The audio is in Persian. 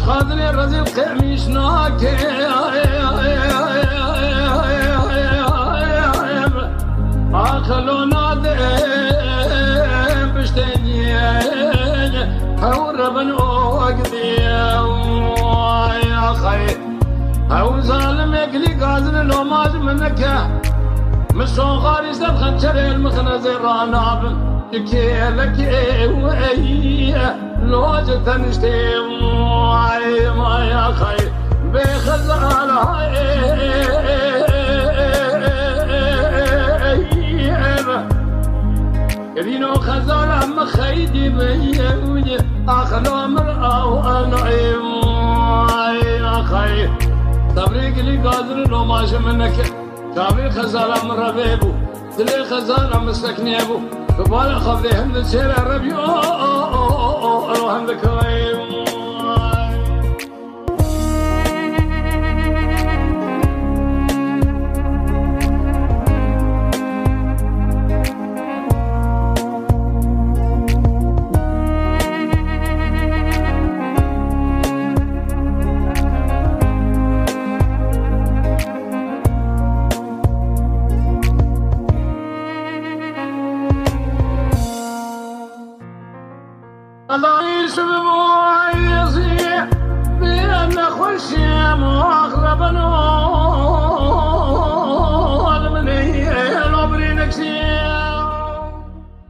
خاطري الرزق قميش ناكي اخلو نادم بشتني او ربن وقدي يا خي او ظالم يقلي قازن لو ماج منك مشون خارج خنشر المخنز الراناب كيلك لو جتنشتي ما يا خي بخزال كدينو خزال أما خيدي بيوني أخلو مرأة وأنعيم يا خي تبريك لي قادر لو ماش منك تابي خزال أم ربيبو دلي خزال أم سكنيبو كبار خفيهم نسير ربيو أروهم بكريم الله يسبب ويصيح بأن خشي مؤخربا